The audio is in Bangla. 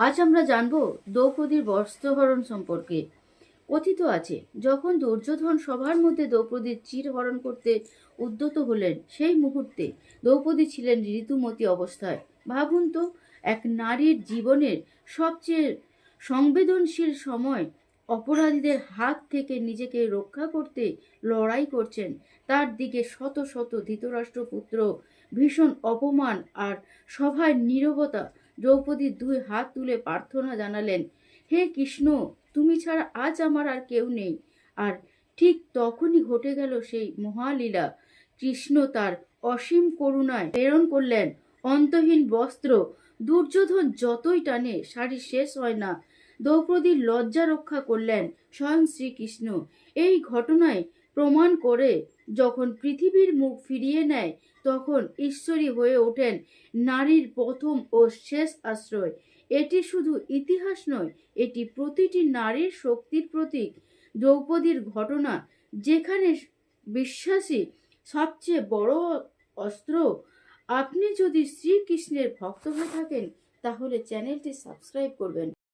আজ আমরা জানব দ্রৌপদীর বস্ত্রহরণ সম্পর্কে। কথিত আছে, যখন দুর্যোধন সবার মধ্যে দ্রৌপদীর চিরহরণ করতে উদ্যত হলেন, সেই মুহূর্তে দ্রৌপদী ছিলেন ঋতুমতী অবস্থায়। ভাবুন তো, এক নারীর জীবনের সবচেয়ে সংবেদনশীল সময়, অপরাধীদের হাত থেকে নিজেকে রক্ষা করতে লড়াই করছেন, তার দিকে শত শত ধৃতরাষ্ট্রপুত্র, ভীষণ অপমান আর সভায় নীরবতা। দ্রৌপদী দুই হাত তুলে প্রার্থনা জানালেন, হে কৃষ্ণ, তুমি ছাড়া আজ আমার আর কেউ নেই। আর ঠিক তখনই ঘটে গেল সেই মহালীলা। কৃষ্ণ তার অসীম করুণায় প্রেরণ করলেন অন্তহীন বস্ত্র। দুর্যোধন যতই টানে, শাড়ি শেষ হয় না। দ্রৌপদীর লজ্জা রক্ষা করলেন স্বয়ং শ্রীকৃষ্ণ। এই ঘটনায় প্রমাণ করে, যখন পৃথিবীর মুখ ফিরিয়ে নেয়, তখন ঈশ্বরী হয়ে ওঠেন নারীর প্রথম ও শেষ আশ্রয়। এটি শুধু ইতিহাস নয়, এটি প্রতিটি নারীর শক্তির প্রতীক। দ্রৌপদীর ঘটনা যেখানে বিশ্বাসী সবচেয়ে বড় অস্ত্র। আপনি যদি শ্রীকৃষ্ণের ভক্ত হয়ে থাকেন, তাহলে চ্যানেলটি সাবস্ক্রাইব করবেন।